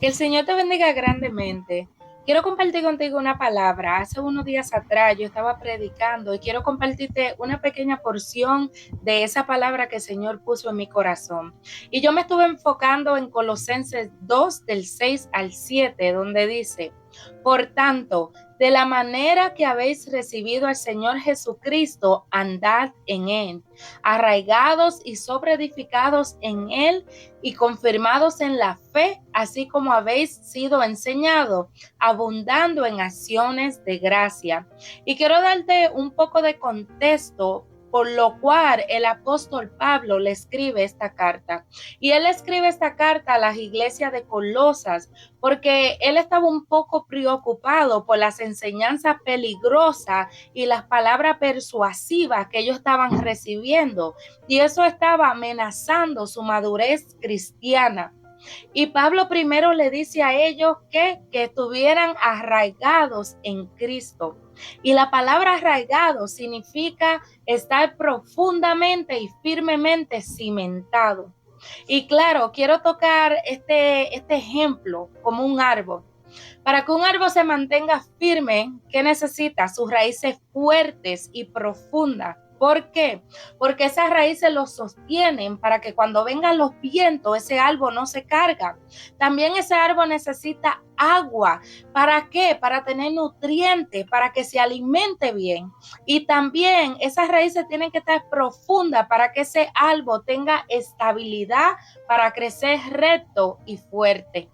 Que el Señor te bendiga grandemente. Quiero compartir contigo una palabra. Hace unos días atrás yo estaba predicando y quiero compartirte una pequeña porción de esa palabra que el Señor puso en mi corazón. Y yo me estuve enfocando en Colosenses 2 del 6 al 7, donde dice: por tanto, de la manera que habéis recibido al Señor Jesucristo, andad en él, arraigados y sobreedificados en él y confirmados en la fe, así como habéis sido enseñados, abundando en acciones de gracia. Y quiero darte un poco de contexto por lo cual el apóstol Pablo le escribe esta carta. Y él escribe esta carta a las iglesias de Colosas porque él estaba un poco preocupado por las enseñanzas peligrosas y las palabras persuasivas que ellos estaban recibiendo. Y eso estaba amenazando su madurez cristiana. Y Pablo primero le dice a ellos que estuvieran arraigados en Cristo. Y la palabra arraigado significa estar profundamente y firmemente cimentado. Y claro, quiero tocar este ejemplo como un árbol. Para que un árbol se mantenga firme, ¿qué necesita? Sus raíces fuertes y profundas. ¿Por qué? Porque esas raíces lo sostienen para que cuando vengan los vientos, ese árbol no se carga. También ese árbol necesita agua. ¿Para qué? Para tener nutrientes, para que se alimente bien. Y también esas raíces tienen que estar profundas para que ese árbol tenga estabilidad, para crecer recto y fuerte.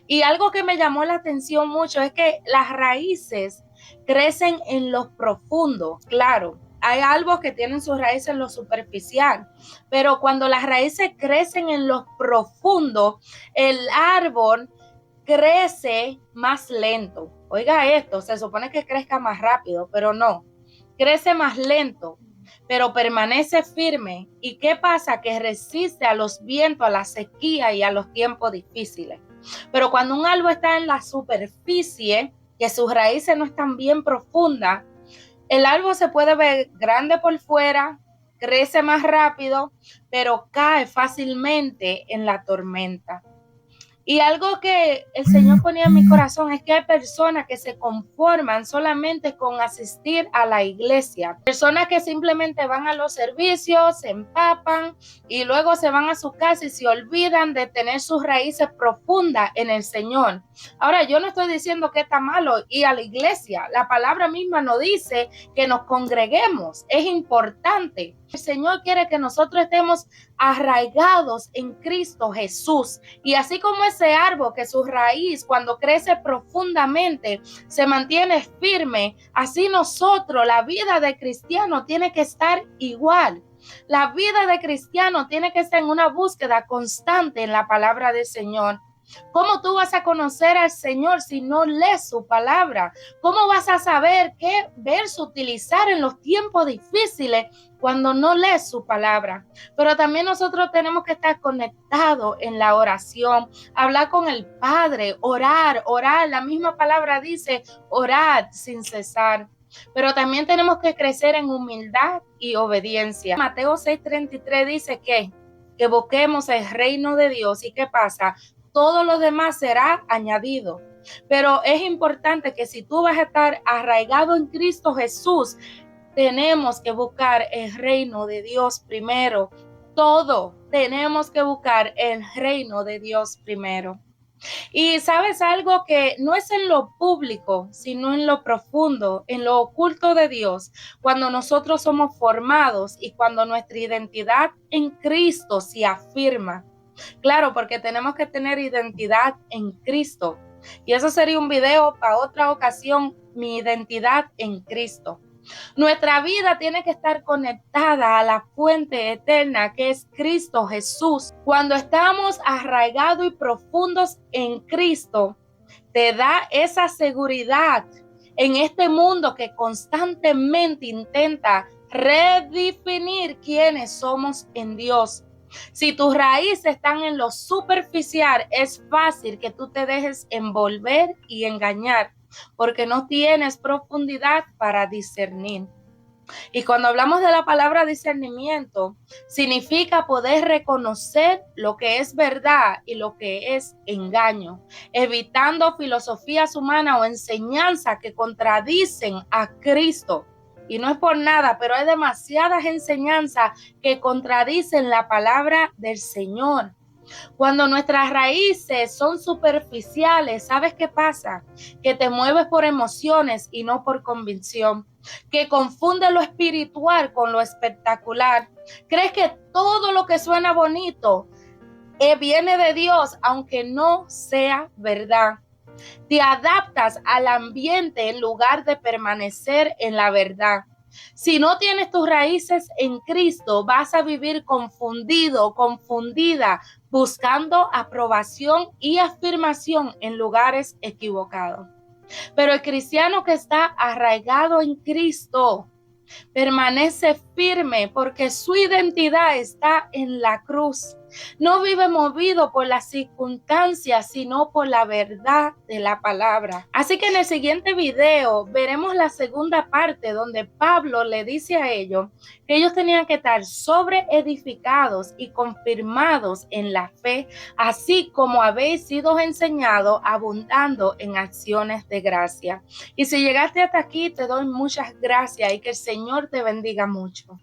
Y algo que me llamó la atención mucho es que las raíces crecen en lo profundo, claro. Hay árboles que tienen sus raíces en lo superficial, pero cuando las raíces crecen en lo profundo, el árbol crece más lento. Oiga esto, se supone que crezca más rápido, pero no, crece más lento, pero permanece firme. ¿Y qué pasa? Que resiste a los vientos, a la sequía y a los tiempos difíciles. Pero cuando un árbol está en la superficie, que sus raíces no están bien profundas, el árbol se puede ver grande por fuera, crece más rápido, pero cae fácilmente en la tormenta. Y algo que el Señor ponía en mi corazón es que hay personas que se conforman solamente con asistir a la iglesia. Personas que simplemente van a los servicios, se empapan y luego se van a su casa y se olvidan de tener sus raíces profundas en el Señor. Ahora, yo no estoy diciendo que está malo ir a la iglesia. La palabra misma nos dice que nos congreguemos. Es importante. El Señor quiere que nosotros estemos arraigados en Cristo Jesús. Y así como ese árbol que su raíz cuando crece profundamente se mantiene firme, así nosotros, la vida de cristiano tiene que estar igual. La vida de cristiano tiene que estar en una búsqueda constante en la palabra del Señor. ¿Cómo tú vas a conocer al Señor si no lees su palabra? ¿Cómo vas a saber qué verso utilizar en los tiempos difíciles cuando no lees su palabra? Pero también nosotros tenemos que estar conectados en la oración, hablar con el Padre, orar. La misma palabra dice orar sin cesar. Pero también tenemos que crecer en humildad y obediencia. Mateo 6:33 dice que busquemos el reino de Dios. ¿Y qué pasa? Todo lo demás será añadido. Pero es importante que si tú vas a estar arraigado en Cristo Jesús, tenemos que buscar el reino de Dios primero. Todo tenemos que buscar el reino de Dios primero. Y sabes algo que no es en lo público, sino en lo profundo, en lo oculto de Dios, cuando nosotros somos formados y cuando nuestra identidad en Cristo se afirma. Claro, porque tenemos que tener identidad en Cristo. Y eso sería un video para otra ocasión, mi identidad en Cristo. Nuestra vida tiene que estar conectada a la fuente eterna que es Cristo Jesús. Cuando estamos arraigados y profundos en Cristo, te da esa seguridad en este mundo que constantemente intenta redefinir quiénes somos en Dios. Si tus raíces están en lo superficial, es fácil que tú te dejes envolver y engañar porque no tienes profundidad para discernir. Y cuando hablamos de la palabra discernimiento, significa poder reconocer lo que es verdad y lo que es engaño, evitando filosofías humanas o enseñanzas que contradicen a Cristo. Y no es por nada, pero hay demasiadas enseñanzas que contradicen la palabra del Señor. Cuando nuestras raíces son superficiales, ¿sabes qué pasa? Que te mueves por emociones y no por convicción, que confunde lo espiritual con lo espectacular. Crees que todo lo que suena bonito viene de Dios, aunque no sea verdad. Te adaptas al ambiente en lugar de permanecer en la verdad. Si no tienes tus raíces en Cristo, vas a vivir confundido, confundida, buscando aprobación y afirmación en lugares equivocados. Pero el cristiano que está arraigado en Cristo permanece firme porque su identidad está en la cruz. No vive movido por las circunstancias, sino por la verdad de la palabra. Así que en el siguiente video veremos la segunda parte donde Pablo le dice a ellos que ellos tenían que estar sobreedificados y confirmados en la fe, así como habéis sido enseñados, abundando en acciones de gracia. Y si llegaste hasta aquí, te doy muchas gracias y que el Señor te bendiga mucho.